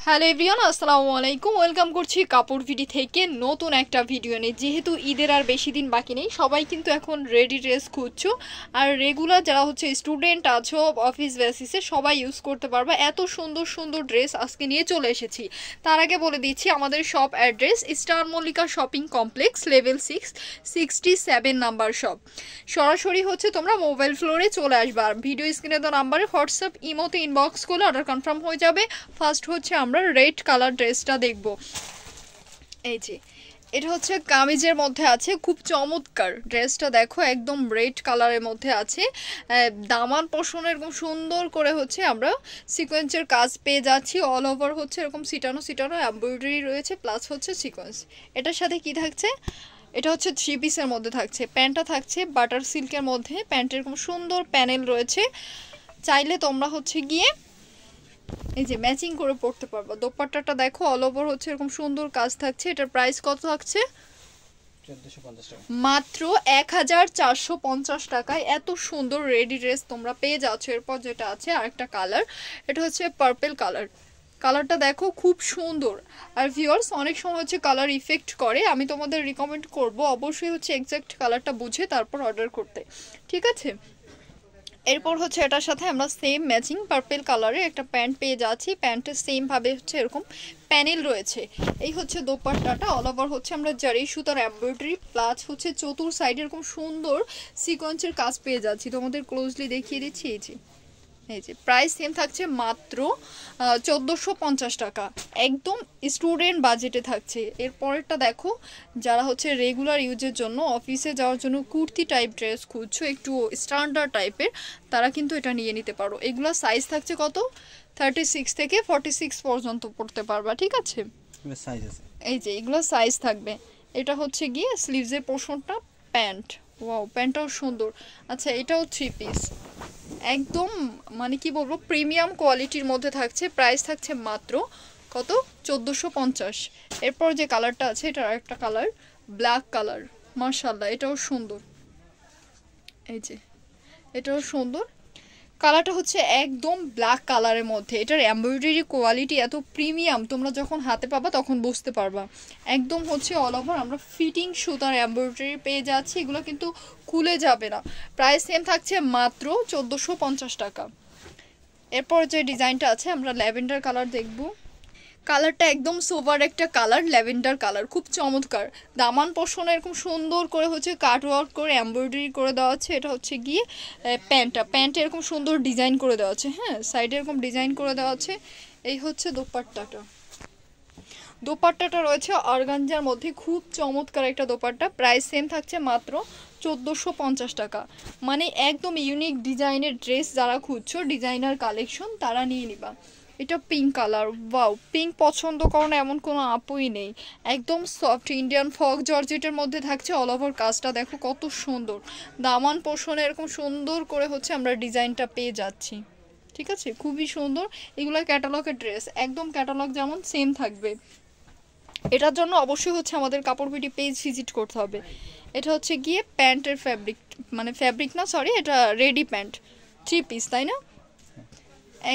Hello everyone, আসসালামু আলাইকুম। Welcome করছি কাপড় ভিডি থেকে নতুন একটা ভিডিও নিয়ে। যেহেতু ঈদের আর বেশি দিন বাকি নেই, সবাই কিন্তু এখন রেডি ড্রেস খুঁজছো। আর রেগুলার যারা হচ্ছে স্টুডেন্ট আছো, অফিস বেসিসে সবাই ইউজ করতে পারবে এত সুন্দর সুন্দর ড্রেস আজকে নিয়ে চলে এসেছি। তার আগে বলে দিচ্ছি আমাদের shop address star Mallika shopping complex, level 6, 67 number shop. সরাসরি হচ্ছে তোমরা মোবাইল ফ্লোরে চলে আসবে। আর ভিডিও স্ক্রিনে তো নাম্বারে হোয়াটসঅ্যাপ ইমোতে ইনবক্স করলে অর্ডার কনফার্ম হয়ে যাবে। ফার্স্ট হচ্ছে আমরা রেড কালার ড্রেসটা দেখব। এই যে এটা হচ্ছে কামিজের মধ্যে আছে, খুব চমৎকার ড্রেসটা দেখো, একদম রেড কালারের মধ্যে আছে। দামান পোষণ এরকম সুন্দর করে হচ্ছে আমরা সিকোয়েন্সের কাজ পেয়ে যাচ্ছি। অল ওভার হচ্ছে এরকম সিটানো সিটানো এমব্রয়ডারি রয়েছে, প্লাস হচ্ছে সিকোয়েন্স। এটার সাথে কি থাকছে, এটা হচ্ছে 3 পিসের মধ্যে থাকছে। প্যান্টটা থাকছে বাটার সিল্কের মধ্যে, প্যান্টের এরকম সুন্দর প্যানেল রয়েছে। চাইলে তোমরা হচ্ছে গিয়ে এই যে ম্যাচিং করে পড়তে পারবা। দোপাট্টাটা দেখো, অল ওভার হচ্ছে এরকম সুন্দর কাজ থাকছে। এটার প্রাইস কত থাকছে? 1450 টাকা, মাত্র 1450 টাকায় এত সুন্দর রেডি ড্রেস তোমরা পেয়ে যাচ্ছ। এরপর যেটা আছে আরেকটা কালার, এটা হচ্ছে পার্পল কালার। কালারটা দেখো খুব সুন্দর। আর ভিউয়ার্স অনেক সময় হচ্ছে কালার ইফেক্ট করে, আমি তোমাদের রিকমেন্ড করব অবশ্যই হচ্ছে এক্স্যাক্ট কালারটা বুঝে তারপর অর্ডার করতে, ঠিক আছে? এরপর হচ্ছে এটার সাথে আমরা সেম ম্যাচিং পার্পল কালারের একটা প্যান্ট পেয়ে যাচ্ছি। প্যান্টের সেম ভাবে হচ্ছে এরকম প্যানেল রয়েছে। এই হচ্ছে দোপাট্টাটা, অল ওভার হচ্ছে আমরা জারি সুতার এমব্রয়ডারি, প্লাস হচ্ছে চতুর সাইডে এরকম সুন্দর সিকোয়েন্সের কাজ পেয়ে যাচ্ছি। তোমাদের ক্লোজলি দেখিয়ে দিচ্ছি। এই যে প্রাইস সেম থাকছে মাত্র 1450 টাকা, একদম স্টুডেন্ট বাজেটে থাকছে। এরপরেরটা দেখো, যারা হচ্ছে রেগুলার ইউজের জন্য অফিসে যাওয়ার জন্য কুর্তি টাইপ ড্রেস খুঁজছো, একটু স্ট্যান্ডার্ড টাইপের, তারা কিন্তু এটা নিয়ে নিতে পারো। এগুলো সাইজ থাকছে কত? 36 থেকে 46 পর্যন্ত পড়তে পারবা, ঠিক আছে? সাইজ আছে। এই যে এগুলো সাইজ থাকবে। এটা হচ্ছে গিয়ে স্লিভসের পোর্শনটা, প্যান্ট। ওয়াও, প্যান্টটাও সুন্দর। আচ্ছা, এটাও 3 পিস, একদম মানে কি বলবো প্রিমিয়াম কোয়ালিটির মধ্যে থাকছে। প্রাইস থাকছে মাত্র কত? 1450। এরপর যে কালারটা আছে, এটা আরেকটা কালার, ব্ল্যাক কালার। মাশাআল্লাহ, এটাও সুন্দর। এই যে এটাও সুন্দর। কালারটা হচ্ছে একদম ব্ল্যাক কালারের মধ্যে। এটার এমব্রয়ডারি কোয়ালিটি এত প্রিমিয়াম, তোমরা যখন হাতে পাবা তখন বুঝতে পারবা। একদম হচ্ছে অল ওভার আমরা ফিটিং সুতার এমব্রয়ডারি পেয়ে যাচ্ছি। এগুলো কিন্তু খুলে যাবে না। প্রাইস সেম থাকছে মাত্র 1450 টাকা। এরপর যে ডিজাইনটা আছে আমরা ল্যাভেন্ডার কালার দেখব। কালারটা একদম সোভার একটা কালার, ল্যাভেন্ডার কালার, খুব চমৎকার। দামান পোষণে এরকম সুন্দর করে হচ্ছে কাটওয়ার্ক করে এমব্রয়ডারি করে দেওয়া আছে। এটা হচ্ছে গিয়ে প্যান্টে এরকম সুন্দর ডিজাইন করে দেওয়া আছে। হ্যাঁ, সাইডে এরকম ডিজাইন করে দেওয়া আছে। এই হচ্ছে দোপাট্টাটা। দোপাট্টাটা রয়েছে অর্গানজার মধ্যে, খুব চমৎকার একটা দোপাট্টা। প্রাইস সেম থাকছে মাত্র 1450 টাকা। মানে একদম ইউনিক ডিজাইনের ড্রেস যারা খুঁজছো, ডিজাইনার কালেকশন, তারা নিয়ে নিবা। এটা পিঙ্ক কালার। ওয়াও, পিঙ্ক পছন্দ করো না এমন কোনো আপুই নেই। একদম সফট ইন্ডিয়ান ফক জর্জেটের মধ্যে থাকছে। অল ওভার কাজটা দেখো কত সুন্দর। দামান পোষণে এরকম সুন্দর করে হচ্ছে আমরা ডিজাইনটা পেয়ে যাচ্ছি, ঠিক আছে? খুবই সুন্দর। এগুলো ক্যাটালগের ড্রেস, একদম ক্যাটালগ যেমন সেম থাকবে। এটার জন্য অবশ্যই হচ্ছে আমাদের কাপড় বিডি পেজ ভিজিট করতে হবে। এটা হচ্ছে গিয়ে প্যান্টের ফ্যাব্রিক, মানে ফ্যাব্রিক না সরি, এটা রেডি প্যান্ট, 3 পিস, তাই না?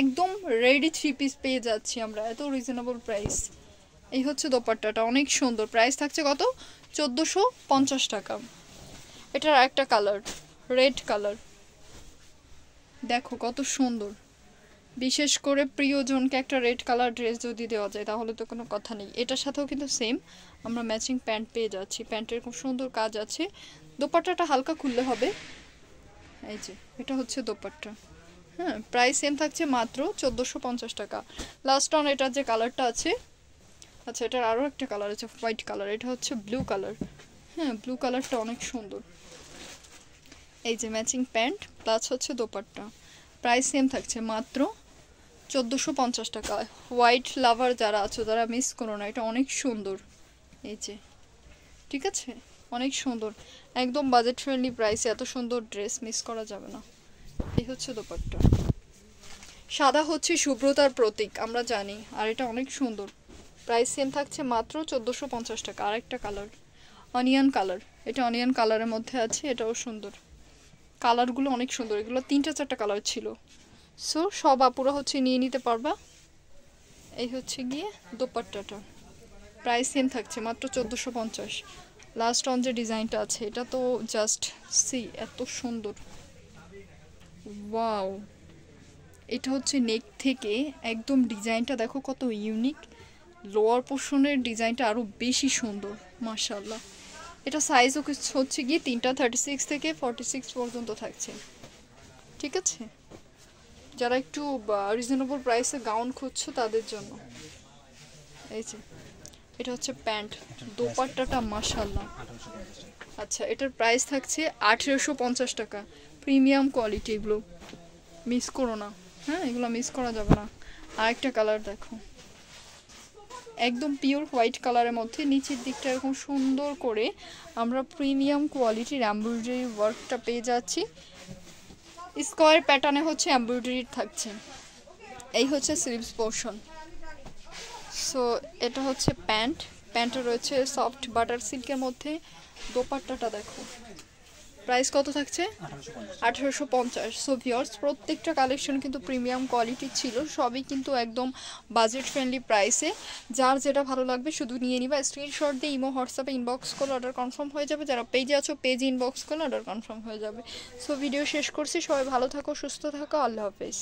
একদম রেডি 3 পিস পেয়ে যাচ্ছি আমরা, এত রিজনেবল প্রাইস। এই হচ্ছে দোপাট্টাটা, অনেক সুন্দর। প্রাইস থাকছে কত? 1450 টাকা। এটার একটা কালার, রেড কালার, দেখো কত সুন্দর। বিশেষ করে প্রিয়জনকে একটা রেড কালার ড্রেস যদি দেওয়া যায় তাহলে তো কোনো কথা নেই। এটার সাথেও কিন্তু সেম আমরা ম্যাচিং প্যান্ট পেয়ে যাচ্ছি। প্যান্টের খুব সুন্দর কাজ আছে। দোপাট্টাটা হালকা খুললে হবে। এই যে এটা হচ্ছে দোপাট্টা। হ্যাঁ, প্রাইস সেম থাকছে মাত্র 1450 টাকা। লাস্ট অন এটার যে কালারটা আছে, আচ্ছা এটার আরও একটা কালার আছে, হোয়াইট কালার। এটা হচ্ছে ব্লু কালার। হ্যাঁ, ব্লু কালারটা অনেক সুন্দর। এই যে ম্যাচিং প্যান্ট প্লাস হচ্ছে দোপাট্টা। প্রাইস সেম থাকছে মাত্র 1450 টাকা। হোয়াইট লাভার যারা আছো তারা মিস করো না, এটা অনেক সুন্দর। এই যে, ঠিক আছে, অনেক সুন্দর, একদম বাজেট ফ্রেন্ডলি প্রাইসে এত সুন্দর ড্রেস মিস করা যাবে না। এই হচ্ছে দোপাট্টা। সাদা হচ্ছে শুভ্রতার প্রতীক, আমরা জানি, আর এটা অনেক সুন্দর। প্রাইস সেম থাকছে মাত্র 1450 টাকা। আরেকটা কালার, অনিয়ন কালার। এটা অনিয়ন কালারের মধ্যে আছে, এটাও সুন্দর। কালারগুলো অনেক সুন্দর। এগুলো 3টা 4টা কালার ছিল। সো সব আপুরা হচ্ছে নিয়ে নিতে পারবা। এই হচ্ছে গিয়ে দোপাট্টাটা, প্রাইস সেম থাকছে মাত্র 1450। লাস্ট অন যে ডিজাইনটা আছে এটা তো জাস্ট সি, এত সুন্দর, ওয়াও। এটা হচ্ছে নেক থেকে একদম ডিজাইনটা দেখো কত ইউনিক, লোয়ার পোর্শনের ডিজাইনটা আরও বেশি সুন্দর মাশাআল্লাহ। এটা সাইজও হচ্ছে গিয়ে তিনটা 36 থেকে 46 পর্যন্ত থাকছে, ঠিক আছে। যারা একটু রিজনেবল প্রাইসে গাউন খুঁজছো তাদের জন্য। এই যে এটা হচ্ছে প্যান্ট, দোপাট্টাটা মাশাআল্লাহ। 1850 টাকা। আচ্ছা, এটার প্রাইস থাকছে 1850 টাকা। প্রিমিয়াম কোয়ালিটি, এগুলো মিস করো না, হ্যাঁ এগুলো মিস করা যাবে না। আরেকটা কালার দেখো, একদম পিওর হোয়াইট কালারের মধ্যে নিচের দিকটা এরকম সুন্দর করে আমরা প্রিমিয়াম কোয়ালিটির এমব্রয়ডারি ওয়ার্কটা পেয়ে যাচ্ছি। স্কোয়ার প্যাটার্নে হচ্ছে এমব্রয়ডারি থাকছে। এই হচ্ছে স্লিভস পোর্শন। সো এটা হচ্ছে প্যান্ট, প্যান্টে রয়েছে সফট বাটার সিল্কের মধ্যে। দোপাট্টাটা দেখো, প্রাইস কত থাকছে? 1850। সো ভিউয়ার্স, প্রত্যেকটা কালেকশন কিন্তু প্রিমিয়াম কোয়ালিটি ছিল, সবই কিন্তু একদম বাজেট ফ্রেন্ডলি প্রাইসে। যার যেটা ভালো লাগবে শুধু নিয়ে নিবা, স্ক্রিনশট দিয়ে ইমো হোয়াটসঅ্যাপে ইনবক্স করলে অর্ডার কনফার্ম হয়ে যাবে। যারা পেজে আছো পেজে ইনবক্স করলে অর্ডার কনফার্ম হয়ে যাবে। সো ভিডিও শেষ করছি, সবাই ভালো থাকো, সুস্থ থাকো, আল্লাহ হাফেজ।